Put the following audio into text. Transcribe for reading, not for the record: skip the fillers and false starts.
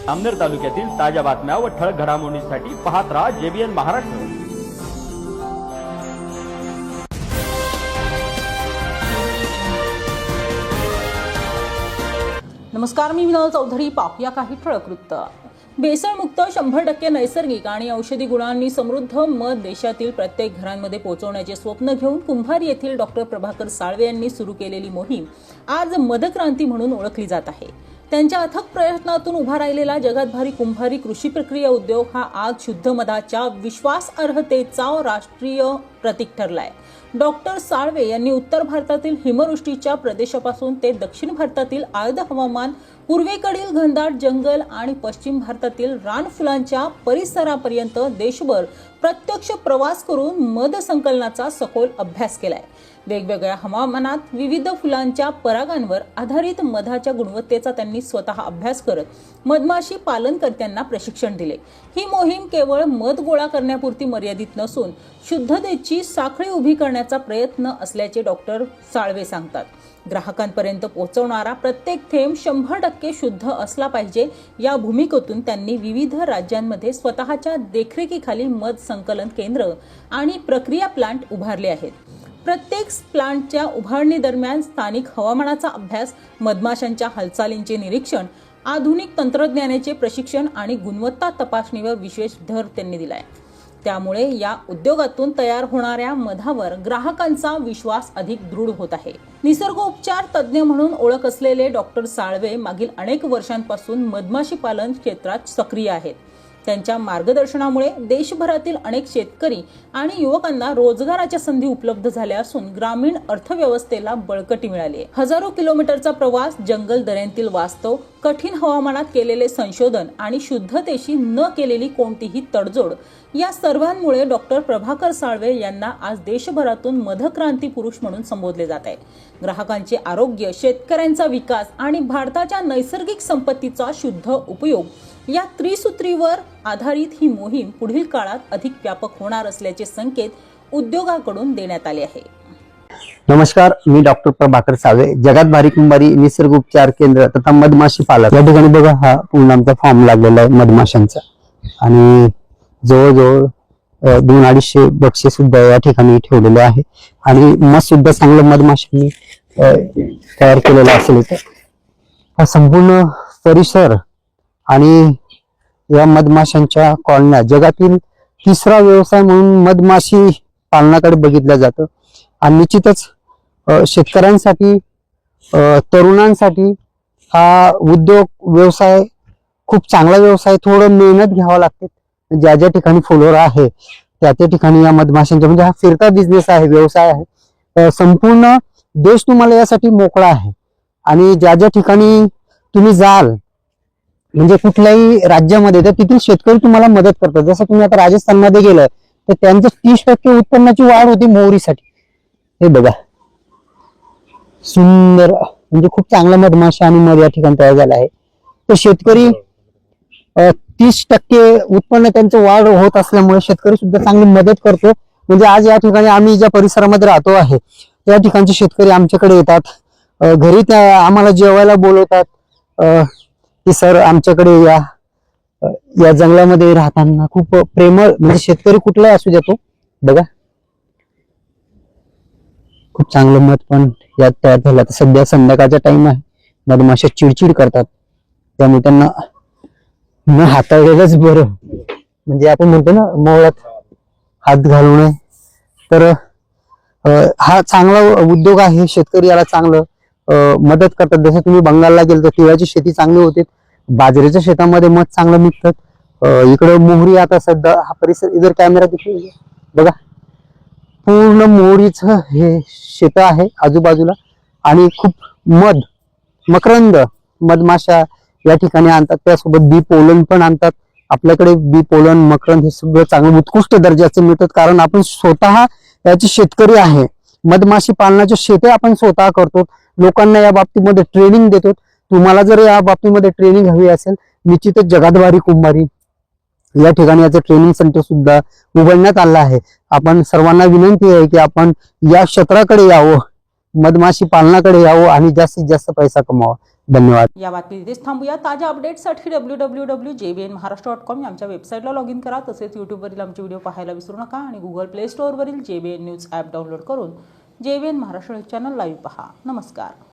जामनेर तालुक्यातील ताज्या बातम्या व ठळक घडामोडींसाठी पाहत राहा JBN महाराष्ट्र। नमस्कार, मी विनोद चौधरी। पाहूया काही ठळक वृत्त। भेसळमुक्त 100% नैसर्गिक आणि औषधी गुणांनी समृद्ध मध देशातील प्रत्येक घरांमध्ये पोहोचवण्याचे स्वप्न घेऊन कुंभार येथील डॉक्टर प्रभाकर साळवे यांनी सुरू केलेली मोहीम आज मधक्रांती म्हणून ओळखली जात आहे। त्यांच्या अथक प्रयत्नातून उभा राहिलेला जगद्भारी कुंभारी कृषी प्रक्रिया उद्योग हा आज शुद्ध मधाच्या विश्वासार्हतेचा राष्ट्रीय प्रतीक ठरलाय। डॉक्टर साळवे यांनी उत्तर भारतातील हिमवृष्टीच्या प्रदेशापासून ते दक्षिण भारतातील आर्द्र हवामान, पूर्वेकडील घनदाट जंगल आणि पश्चिम भारतातील रानफुलांच्या परिसरापर्यंत देशभर प्रत्यक्ष प्रवास करून मध संकलनाचा सखोल अभ्यास केलाय। वेगवेगळ्या हवामानात विविध फुलांच्या परागांवर आधारित मधाच्या गुणवत्तेचा त्यांनी स्वतः अभ्यास करत मधमाशी पालनकर्त्यांना प्रशिक्षण दिले। ही मोहीम केवळ मध गोळा करण्यापुरती मर्यादित नसून शुद्धतेची साखळी उभी करण्याचा प्रयत्न असल्याचे डॉक्टर साळवे सांगतात। ग्राहकांपर्यंत पोहोचवणारा प्रत्येक थेंब 100% शुद्ध असला पाहिजे या भूमिकेतून त्यांनी विविध राज्यांमध्ये स्वतःच्या देखरेखीखाली मध संकलन केंद्र आणि प्रक्रिया प्लांट उभारले आहेत। प्रत्येक प्लांटच्या उभारणी दरम्यान स्थानिक हवामानाचा अभ्यास, मधमाशांच्या हालचालींचे निरीक्षण, आधुनिक तंत्रज्ञानाचे प्रशिक्षण आणि गुणवत्ता तपासणीवर विशेष भर त्यांनी दिलाय। त्यामुळे या उद्योगातून तयार होणाऱ्या मधावर ग्राहकांचा विश्वास अधिक दृढ होत आहे। निसर्गोपचार तज्ज्ञ म्हणून ओळख असलेले डॉक्टर साळवे मागील अनेक वर्षांपासून मधमाशी पालन क्षेत्रात सक्रिय आहेत। त्यांच्या मार्गदर्शनामुळे देशभरातील अनेक शेतकरी आणि युवकांना रोजगाराच्या संधी उपलब्ध झाल्या असून ग्रामीण अर्थव्यवस्थेला बळकटी मिळाली आहे। हजारो किलोमीटरचा प्रवास, जंगल दऱ्यांतील वास्तव, कठीण हवामानात केलेले संशोधन आणि शुद्धतेशी न केलेली कोणतीही तडजोड या सर्वांमुळे डॉक्टर प्रभाकर साळवे यांना आज देशभरातून मधक्रांती पुरुष म्हणून संबोधले जात आहे। ग्राहकांचे आरोग्य, शेतकऱ्यांचा विकास आणि भारताच्या नैसर्गिक संपत्तीचा शुद्ध उपयोग या त्रिसूत्रीवर आधारित ही मोहीम पुढील काळात अधिक व्यापक होणार असल्याचे संकेत उद्योगाकडून देण्यात आले आहे। नमस्कार, मी डॉक्टर प्रभाकर साळवे, जगद्भारी कुंभारी निसर्ग उपचार केंद्र तथा मधमाशी पालक। या ठिकाणी बघा, हा पूर्ण आमचा फॉर्म लागलेला आहे मधमाशांचा आणि जवळजवळ 200-250 बक्षे सुद्धा या ठिकाणी ठेवलेले आहे आणि मध सुद्धा चांगलं मधमाशांनी तयार केलेलं असेल। हा संपूर्ण परिसर आणि या मधमाशांच्या कॉलन्या जगातील तिसरा व्यवसाय म्हणून मधमाशी पालनाकडे बघितलं जातं आणि निश्चितच शेतकऱ्यांसाठी, तरुणांसाठी हा उद्योग व्यवसाय खूप चांगला व्यवसाय। थोडं मेहनत घ्यावं लागते। ज्या ज्या ठिकाणी फॉलोअर आहे त्या ठिकाणी या मधमाशांच्या म्हणजे हा फिरता बिझनेस आहे, व्यवसाय आहे। संपूर्ण देश तुम्हाला यासाठी मोकळा आहे आणि ज्या ज्या ठिकाणी तुम्ही जाल म्हणजे कुठल्याही राज्यामध्ये तर तिथील शेतकरी तुम्हाला मदत करतात। जसं तुम्ही आता राजस्थानमध्ये गेलं तर त्यांचं 30% उत्पन्नाची वाढ होती मोहरीसाठी। हे बघा, सुंदर म्हणजे खूप चांगला मधमाशा आणि मध या ठिकाणी तयार झाला आहे। तर शेतकरी 30% उत्पन्न त्यांचं वाढ होत असल्यामुळे शेतकरी सुद्धा चांगली मदत करतो। म्हणजे आज या ठिकाणी आम्ही ज्या परिसरामध्ये राहतो आहे त्या ठिकाणचे शेतकरी आमच्याकडे येतात, घरी त्या आम्हाला जेवायला बोलवतात की सर आमच्याकडे या जंगलामध्ये राहताना खूप प्रेमळ, म्हणजे शेतकरी कुठलाही असू देतो। बघा, खूप चांगलं मध पण यात तयार झालं। तर सध्या संध्याकाळचा टाइम आहे, मधमाशा चिडचिड करतात त्यामुळे त्यांना न हाताळलेलंच बरं। म्हणजे आपण म्हणतो ना, मोहळात हात घालू नये। तर हा चांगला उद्योग आहे, शेतकरी याला चांगलं मदत करतात। जसं तुम्ही बंगालला गेल तर तिळाची शेती चांगली होते, बाजरीच्या शेतामध्ये मध चांगलं निघतात। इकडे मोहरी, आता सध्या हा परिसर इधर कॅमेरा दिसतो बघा, पूर्ण मोहरीचं हे शेत आहे आजूबाजूला आणि खूप मकरंद मधमाशा या ठिकाणी आणतात। त्यासोबत बी पोलन पण आणतात। आपल्याकडे बी पोलन, मकरंद हे सगळं चांगलं उत्कृष्ट दर्जाचे मिळतात, कारण आपण स्वतः याचे शेतकरी आहे। मधमाशी पालनाचे शेते आपण स्वतः करतो, लोकांना या बाबतीमध्ये ट्रेनिंग देतो। तुम्हाला जर या बाबतीमध्ये ट्रेनिंग हवी असेल, निश्चितच जगद्भारी कुंभारी या ठिकाणी याचं ट्रेनिंग सेंटर सुद्धा उघडण्यात आलं आहे। आपण सर्वांना विनंती आहे की आपण या क्षेत्राकडे यावं, मधमाशी पालनाकडे यावं आणि जास्तीत जास्त पैसा कमावा। धन्यवाद. या बातमी इथेच थांबूया. ताज्या अपडेट्ससाठी www.jbnmaharashtra.com आमच्या वेबसाईटला लॉग इन करा. तसेच यूट्यूबवरील आमचे व्हिडिओ पाहायला विसरू नका आणि गुगल प्ले स्टोअरवरील JBN न्यूज ॲप डाउनलोड करून JBN महाराष्ट्र चॅनल लाईव्ह पहा. नमस्कार.